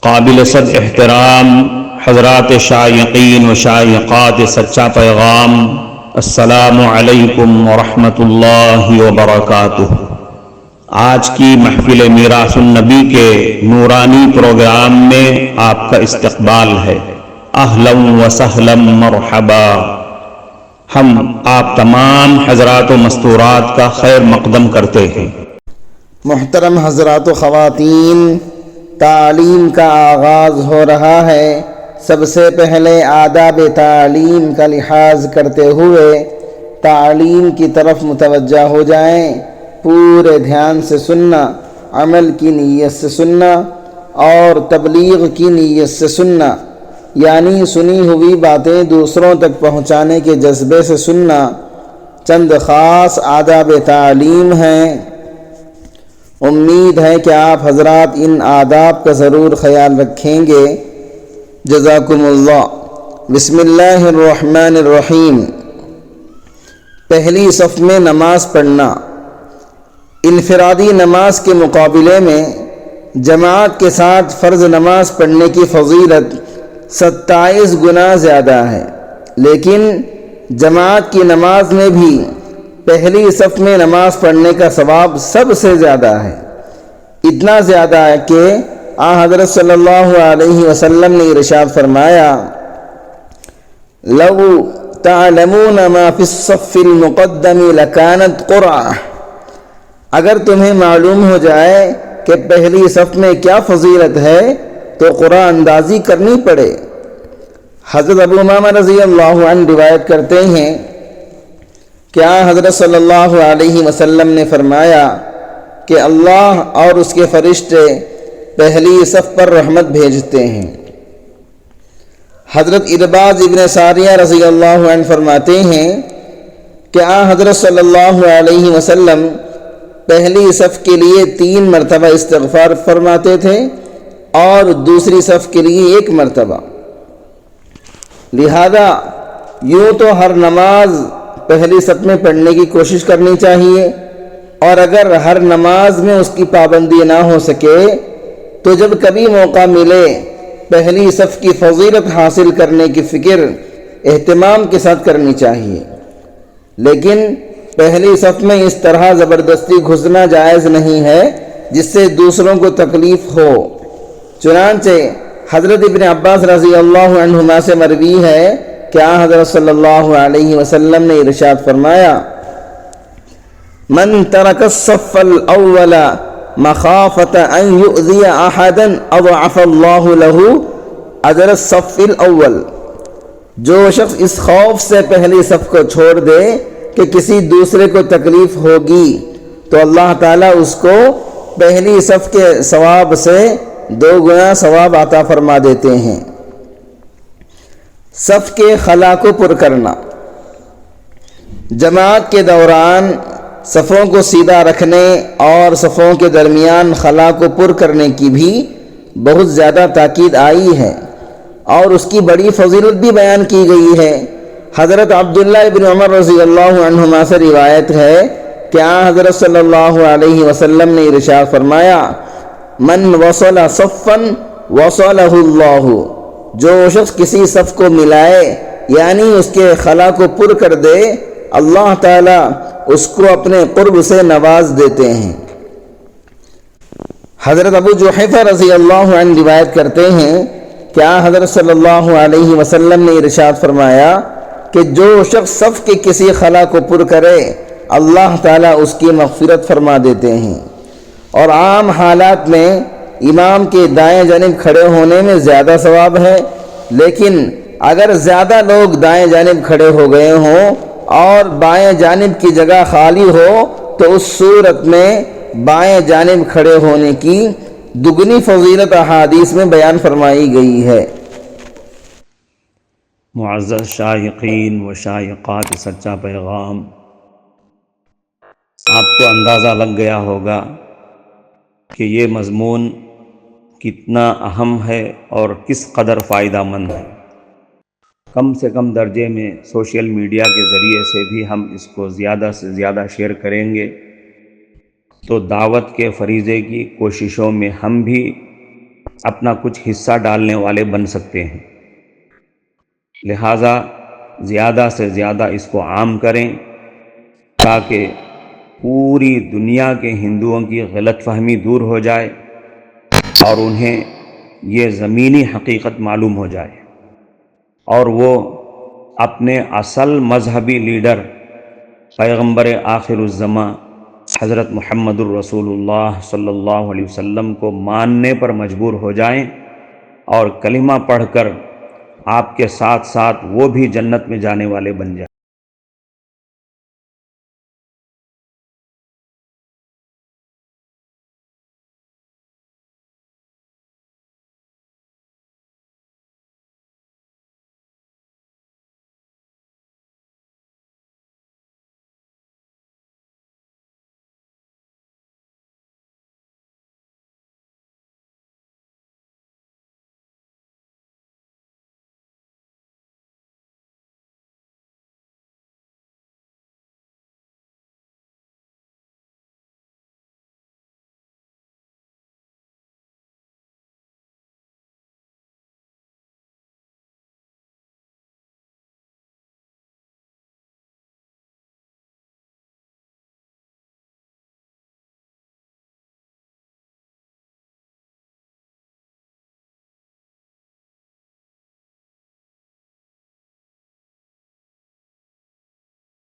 قابل صد احترام حضرات شائقین و شائقات سچا پیغام، السلام علیکم ورحمۃ اللہ وبرکاتہ۔ آج کی محفل میراث النبی کے نورانی پروگرام میں آپ کا استقبال ہے۔ اہلا و سہلا مرحبا۔ ہم آپ تمام حضرات و مستورات کا خیر مقدم کرتے ہیں۔ محترم حضرات و خواتین، تعلیم کا آغاز ہو رہا ہے۔ سب سے پہلے آداب تعلیم کا لحاظ کرتے ہوئے تعلیم کی طرف متوجہ ہو جائیں۔ پورے دھیان سے سننا، عمل کی نیت سے سننا اور تبلیغ کی نیت سے سننا، یعنی سنی ہوئی باتیں دوسروں تک پہنچانے کے جذبے سے سننا۔ چند خاص آداب تعلیم ہیں، امید ہے کہ آپ حضرات ان آداب کا ضرور خیال رکھیں گے۔ جزاکم اللہ۔ بسم اللہ الرحمن الرحیم۔ پہلی صف میں نماز پڑھنا۔ انفرادی نماز کے مقابلے میں جماعت کے ساتھ فرض نماز پڑھنے کی فضیلت 27 گنا زیادہ ہے، لیکن جماعت کی نماز میں بھی پہلی صف میں نماز پڑھنے کا ثواب سب سے زیادہ ہے۔ اتنا زیادہ ہے کہ حضرت صلی اللہ علیہ وسلم نے ارشاد فرمایا، لو تعلمون ما فی الصف المقدم لکانت قرعہ۔ اگر تمہیں معلوم ہو جائے کہ پہلی صف میں کیا فضیلت ہے تو قرعہ اندازی کرنی پڑے۔ حضرت ابو امامہ رضی اللہ عنہ روایت کرتے ہیں کہ حضرت صلی اللہ علیہ وسلم نے فرمایا کہ اللہ اور اس کے فرشتے پہلی صف پر رحمت بھیجتے ہیں۔ حضرت ارباز ابن ساریہ رضی اللہ عنہ فرماتے ہیں کہ حضرت صلی اللہ علیہ وسلم پہلی صف کے لیے 3 مرتبہ استغفار فرماتے تھے اور دوسری صف کے لیے 1 مرتبہ۔ لہذا یوں تو ہر نماز پہلی صف میں پڑھنے کی کوشش کرنی چاہیے، اور اگر ہر نماز میں اس کی پابندی نہ ہو سکے تو جب کبھی موقع ملے پہلی صف کی فضیلت حاصل کرنے کی فکر اہتمام کے ساتھ کرنی چاہیے، لیکن پہلی صف میں اس طرح زبردستی گھسنا جائز نہیں ہے جس سے دوسروں کو تکلیف ہو۔ چنانچہ حضرت ابن عباس رضی اللہ عنہما سے مروی ہے کہ حضرت صلی اللہ علیہ وسلم نے ارشاد فرمایا، من ترک الصف الاول مخافۃ ان یؤذی احدا اضعف اللہ له اجر الصف الاول۔ جو شخص اس خوف سے پہلی صف کو چھوڑ دے کہ کسی دوسرے کو تکلیف ہوگی تو اللہ تعالیٰ اس کو پہلی صف کے ثواب سے 2 گنا ثواب عطا فرما دیتے ہیں۔ صف کے خلا کو پر کرنا۔ جماعت کے دوران صفوں کو سیدھا رکھنے اور صفوں کے درمیان خلا کو پر کرنے کی بھی بہت زیادہ تاکید آئی ہے اور اس کی بڑی فضیلت بھی بیان کی گئی ہے۔ حضرت عبداللہ ابن عمر رضی اللہ عنہما سے روایت ہے کہ حضرت صلی اللہ علیہ وسلم نے ارشاد فرمایا، من وصل صفا وصلہ اللہ۔ جو شخص کسی صف کو ملائے یعنی اس کے خلا کو پر کر دے، اللہ تعالیٰ اس کو اپنے قرب سے نواز دیتے ہیں۔ حضرت ابو جحیفہ رضی اللہ عنہ روایت کرتے ہیں کہ حضرت صلی اللہ علیہ وسلم نے ارشاد فرمایا کہ جو شخص صف کے کسی خلا کو پر کرے اللہ تعالیٰ اس کی مغفرت فرما دیتے ہیں۔ اور عام حالات میں امام کے دائیں جانب کھڑے ہونے میں زیادہ ثواب ہے، لیکن اگر زیادہ لوگ دائیں جانب کھڑے ہو گئے ہوں اور بائیں جانب کی جگہ خالی ہو تو اس صورت میں بائیں جانب کھڑے ہونے کی دگنی فضیلت احادیث میں بیان فرمائی گئی ہے۔ معزز شائقین و شائقات سچا پیغام، آپ کو اندازہ لگ گیا ہوگا کہ یہ مضمون کتنا اہم ہے اور کس قدر فائدہ مند ہے۔ کم سے کم درجے میں سوشل میڈیا کے ذریعے سے بھی ہم اس کو زیادہ سے زیادہ شیئر کریں گے تو دعوت کے فریضے کی کوششوں میں ہم بھی اپنا کچھ حصہ ڈالنے والے بن سکتے ہیں۔ لہٰذا زیادہ سے زیادہ اس کو عام کریں تاکہ پوری دنیا کے ہندوؤں کی غلط فہمی دور ہو جائے اور انہیں یہ زمینی حقیقت معلوم ہو جائے، اور وہ اپنے اصل مذہبی لیڈر پیغمبر آخر الزماں حضرت محمد الرسول اللہ صلی اللہ علیہ وسلم کو ماننے پر مجبور ہو جائیں اور کلمہ پڑھ کر آپ کے ساتھ ساتھ وہ بھی جنت میں جانے والے بن جائیں۔